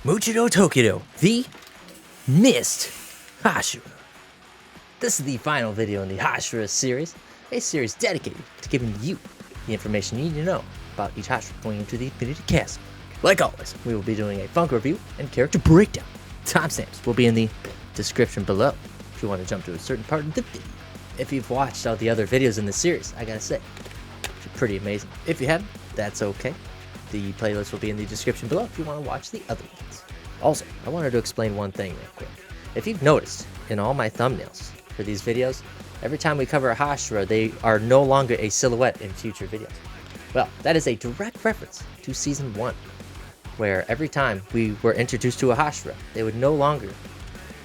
MUICHIRO TOKITO, the missed Hashira. This is the final video in the Hashira series, a series dedicated to giving you the information you need to know about each Hashira going into the Infinity Castle. Like always, we will be doing a Funko review and character breakdown. Timestamps will be in the description below if you want to jump to a certain part of the video. If you've watched all the other videos in the series, I gotta say, they're pretty amazing. If you haven't, that's okay. The playlist will be in the description below if you want to watch the other ones. Also, I wanted to explain one thing real quick. If you've noticed, in all my thumbnails for these videos, every time we cover a Hashira, they are no longer a silhouette in future videos. Well, that is a direct reference to Season 1, where every time we were introduced to a Hashira, they would no longer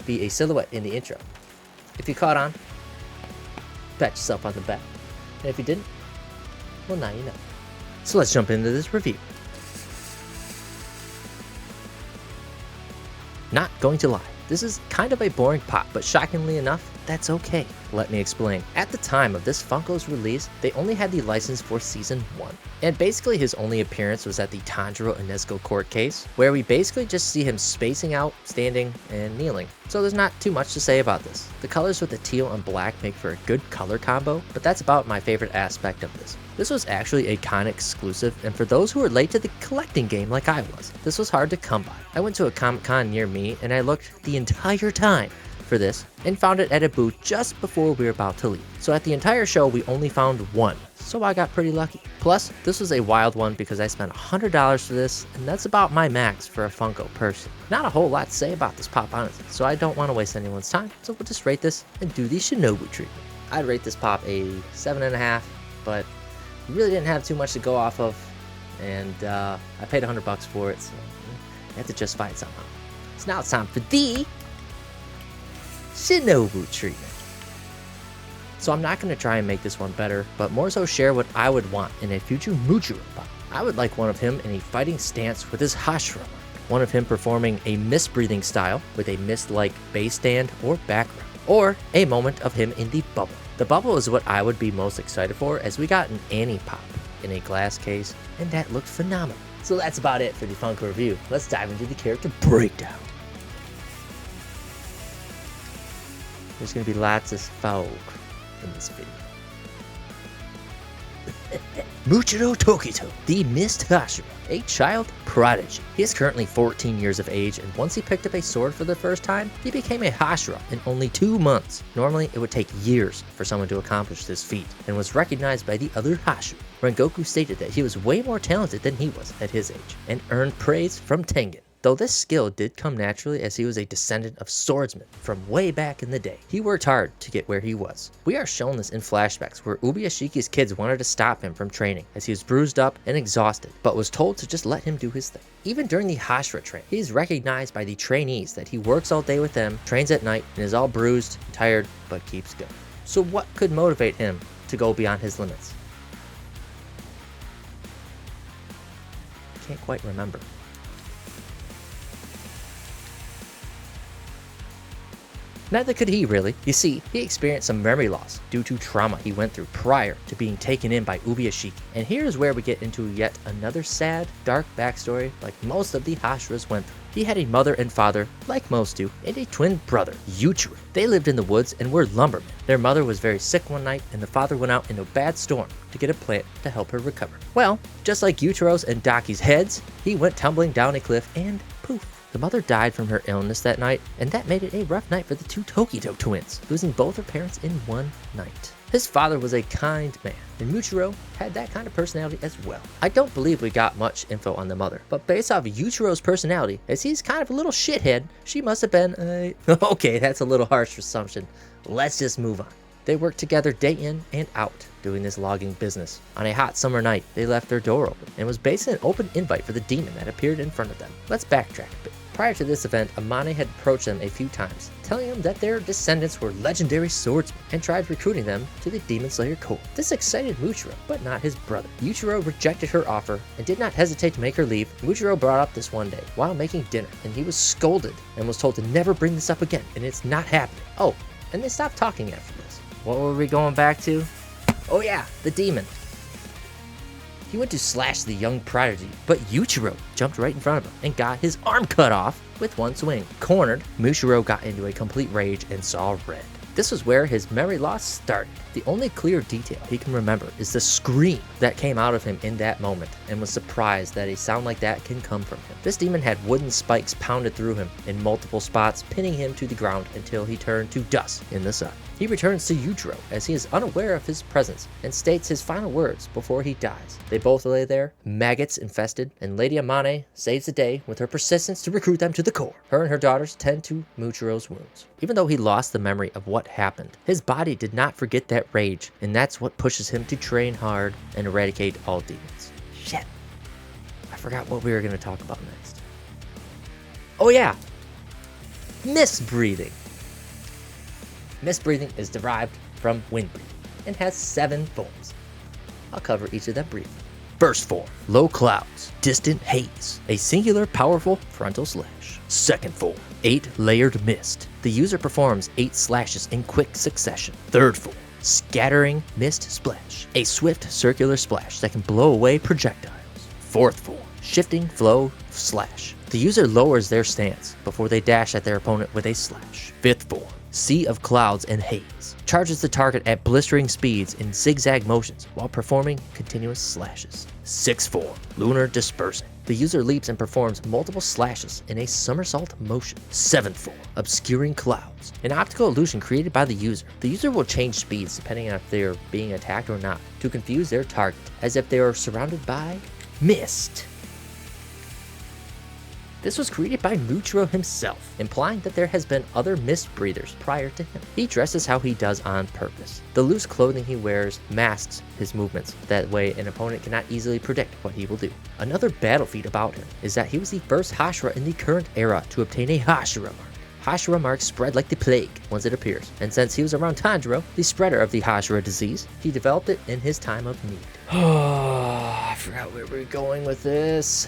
be a silhouette in the intro. If you caught on, pat yourself on the back. And if you didn't, well, now you know. So let's jump into this review. Not going to lie, this is kind of a boring pop, but shockingly enough, that's okay. Let me explain. At the time of this Funko's release, they only had the license for Season 1. And basically his only appearance was at the Tanjiro and Nezuko court case, where we basically just see him spacing out, standing, and kneeling. So there's not too much to say about this. The colors with the teal and black make for a good color combo, but that's about my favorite aspect of this. This was actually a con exclusive, and for those who are late to the collecting game like I was, this was hard to come by. I went to a Comic-Con near me, and I looked the entire time for this, and found it at a booth just before we were about to leave. So at the entire show, we only found one, so I got pretty lucky. Plus, this was a wild one because I spent $100 for this, and that's about my max for a Funko person. Not a whole lot to say about this pop, honestly, so I don't want to waste anyone's time, so we'll just rate this and do the Shinobu treatment. I'd rate this pop a 7.5, but really didn't have too much to go off of, and I paid $100 for it, so I have to justify it somehow. So now it's time for the Shinobu treatment. So I'm not going to try and make this one better, but more so share what I would want in a future MUICHIRO pop. I would like one of him in a fighting stance with his Hashira mark, one of him performing a mist breathing style with a mist-like base stand or background, or a moment of him in the bubble. The bubble is what I would be most excited for, as we got an Annie pop in a glass case, and that looked phenomenal. So that's about it for the Funko review. Let's dive into the character breakdown. There's going to be lots of fog in this video. MUICHIRO TOKITO, the missed Hashira, a child prodigy. He is currently 14 years of age, and once he picked up a sword for the first time, he became a Hashira in only 2 months. Normally, it would take years for someone to accomplish this feat, and was recognized by the other Hashira. Rengoku stated that he was way more talented than he was at his age, and earned praise from Tengen. Though this skill did come naturally, as he was a descendant of swordsmen from way back in the day. He worked hard to get where he was. We are shown this in flashbacks where Ubuyashiki's kids wanted to stop him from training, as he was bruised up and exhausted, but was told to just let him do his thing. Even during the Hashira train, he is recognized by the trainees that he works all day with them, trains at night, and is all bruised and tired, but keeps going. So what could motivate him to go beyond his limits? Can't quite remember. Neither could he, really. You see, he experienced some memory loss due to trauma he went through prior to being taken in by Ubuyashiki. And here's where we get into yet another sad, dark backstory like most of the Hashiras went through. He had a mother and father, like most do, and a twin brother, Yuichiro. They lived in the woods and were lumbermen. Their mother was very sick one night, and the father went out in a bad storm to get a plant to help her recover. Well, just like Yuichiro's and Daki's heads, he went tumbling down a cliff and poof. The mother died from her illness that night, and that made it a rough night for the two Tokito twins, losing both their parents in one night. His father was a kind man, and MUICHIRO had that kind of personality as well. I don't believe we got much info on the mother, but based off Yuichiro's personality, as he's kind of a little shithead, she must have been a... Okay, that's a little harsh assumption. Let's just move on. They worked together day in and out, doing this logging business. On a hot summer night, they left their door open, and was basically an open invite for the demon that appeared in front of them. Let's backtrack a bit. Prior to this event, Amane had approached them a few times, telling them that their descendants were legendary swordsmen, and tried recruiting them to the Demon Slayer Corps. This excited MUICHIRO, but not his brother. Yuichiro rejected her offer, and did not hesitate to make her leave. MUICHIRO brought up this one day, while making dinner, and he was scolded, and was told to never bring this up again, and it's not happening. Oh, and they stopped talking after this. What were we going back to? Oh yeah, the demon. He went to slash the young prodigy, but Yuichiro jumped right in front of him and got his arm cut off with one swing. Cornered, MUICHIRO got into a complete rage and saw red. This was where his memory loss started. The only clear detail he can remember is the scream that came out of him in that moment, and was surprised that a sound like that can come from him. This demon had wooden spikes pounded through him in multiple spots, pinning him to the ground until he turned to dust in the sun. He returns to Yuichiro as he is unaware of his presence and states his final words before he dies. They both lay there, maggots infested, and Lady Amane saves the day with her persistence to recruit them to the core. Her and her daughters tend to MUICHIRO's wounds. Even though he lost the memory of what happened, his body did not forget that rage, and that's what pushes him to train hard and eradicate all demons. Shit. I forgot what we were going to talk about next. Oh yeah! Misbreathing. Misbreathing is derived from wind breathing and has 7 forms. I'll cover each of them briefly. First form, low clouds, distant haze, a singular powerful frontal slash. Second form, 8-layered mist. The user performs 8 slashes in quick succession. Third form, scattering mist splash, a swift circular splash that can blow away projectiles. Fourth form, shifting flow slash. The user lowers their stance before they dash at their opponent with a slash. Fifth form, sea of clouds and haze. Charges the target at blistering speeds in zigzag motions while performing continuous slashes. Sixth form, lunar dispersing. The user leaps and performs multiple slashes in a somersault motion. Seventh form, obscuring clouds. An optical illusion created by the user. The user will change speeds depending on if they are being attacked or not to confuse their target, as if they are surrounded by mist. This was created by MUICHIRO himself, implying that there has been other mist breathers prior to him. He dresses how he does on purpose. The loose clothing he wears masks his movements, that way an opponent cannot easily predict what he will do. Another battle feat about him is that he was the first Hashira in the current era to obtain a Hashira mark. Hashira marks spread like the plague once it appears, and since he was around Tanjiro, the spreader of the Hashira disease, he developed it in his time of need. Oh, I forgot where we were going with this.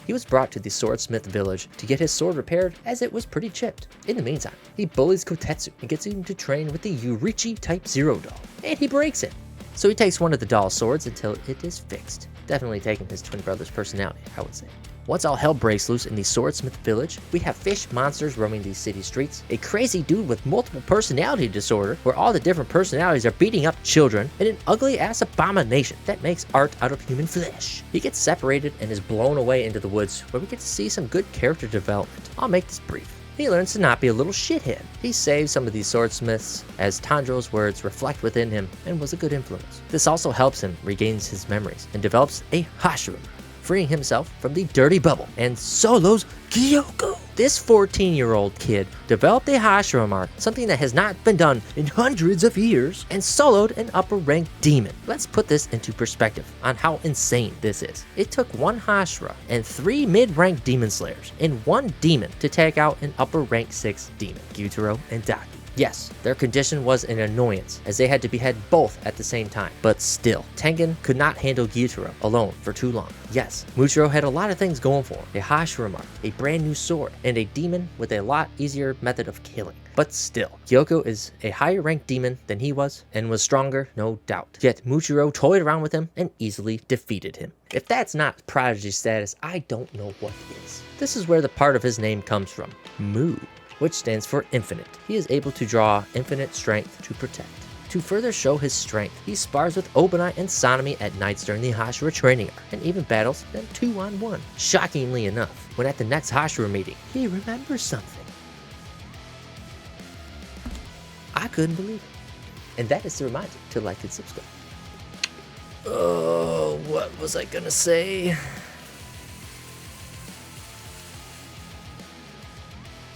He was brought to the swordsmith village to get his sword repaired as it was pretty chipped. In the meantime, he bullies Kotetsu and gets him to train with the Yurichi Type 0 doll, and he breaks it. So he takes one of the doll's swords until it is fixed. Definitely taking his twin brother's personality, I would say. Once all hell breaks loose in the swordsmith village, we have fish monsters roaming these city streets, a crazy dude with multiple personality disorder where all the different personalities are beating up children, and an ugly ass abomination that makes art out of human flesh. He gets separated and is blown away into the woods where we get to see some good character development. I'll make this brief. He learns to not be a little shithead. He saves some of these swordsmiths as Tanjiro's words reflect within him and was a good influence. This also helps him regain his memories and develops a Hashira, freeing himself from the dirty bubble and Solo's Kyoko. This 14-year-old kid developed a Hashira mark, something that has not been done in hundreds of years, and soloed an upper-ranked demon. Let's put this into perspective on how insane this is. It took 1 Hashira and 3 mid-ranked demon slayers and 1 demon to take out an upper-ranked 6 demon, Gyutaro and Daki. Yes, their condition was an annoyance, as they had to behead both at the same time, but still, Tengen could not handle Gyutaro alone for too long. Yes, MUICHIRO had a lot of things going for him, a Hashira mark, a brand new sword, and a demon with a lot easier method of killing. But still, Kyoko is a higher ranked demon than he was, and was stronger, no doubt. Yet MUICHIRO toyed around with him and easily defeated him. If that's not prodigy status, I don't know what is. This is where the part of his name comes from, Mu, which stands for infinite. He is able to draw infinite strength to protect. To further show his strength, he spars with Obanai and Sanemi at nights during the Hashira training arc, and even battles them 2-on-1. Shockingly enough, when at the next Hashira meeting, he remembers something. I couldn't believe it. And that is the reminder to like and subscribe. Oh, what was I gonna say?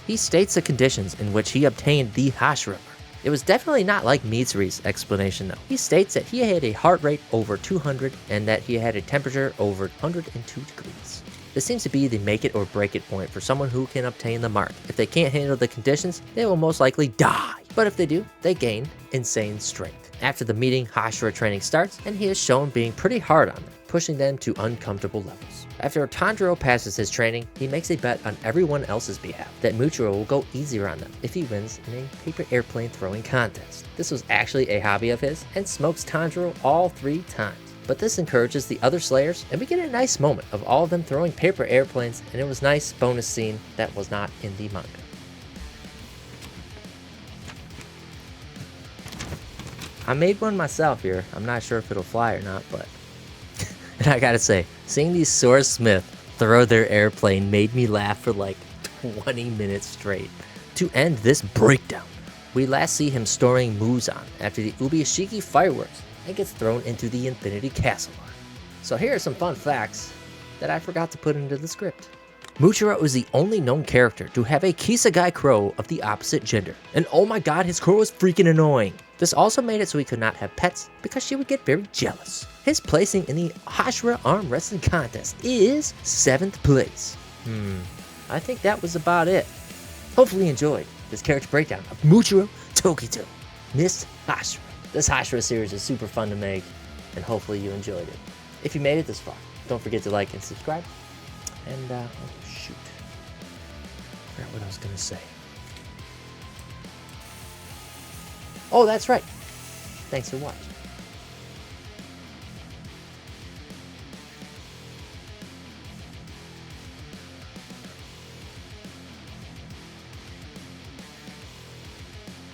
He states the conditions in which he obtained the Hashira. It was definitely not like Mitsuri's explanation though. He states that he had a heart rate over 200 and that he had a temperature over 102 degrees. This seems to be the make it or break it point for someone who can obtain the mark. If they can't handle the conditions, they will most likely die. But if they do, they gain insane strength. After the meeting, Hashira training starts, and he is shown being pretty hard on them, pushing them to uncomfortable levels. After Tanjiro passes his training, he makes a bet on everyone else's behalf that Muichiro will go easier on them if he wins in a paper airplane throwing contest. This was actually a hobby of his and smokes Tanjiro all 3 times. But this encourages the other Slayers, and we get a nice moment of all of them throwing paper airplanes, and it was a nice bonus scene that was not in the manga. I made one myself here. I'm not sure if it'll fly or not, but... and I gotta say, seeing these Sora Smith throw their airplane made me laugh for like 20 minutes straight. To end this breakdown, we last see him storing Muzan after the Ubuyashiki fireworks and gets thrown into the Infinity Castle. So here are some fun facts that I forgot to put into the script. Muichiro is the only known character to have a Kisagai crow of the opposite gender. And oh my god, his crow is freaking annoying. This also made it so he could not have pets because she would get very jealous. His placing in the Hashira arm wrestling contest is 7th place. I think that was about it. Hopefully you enjoyed this character breakdown of MUICHIRO TOKITO, Miss Hashira. This Hashira series is super fun to make, and hopefully you enjoyed it. If you made it this far, don't forget to like and subscribe. And, oh shoot. I forgot what I was gonna say. Oh, that's right. Thanks for watching.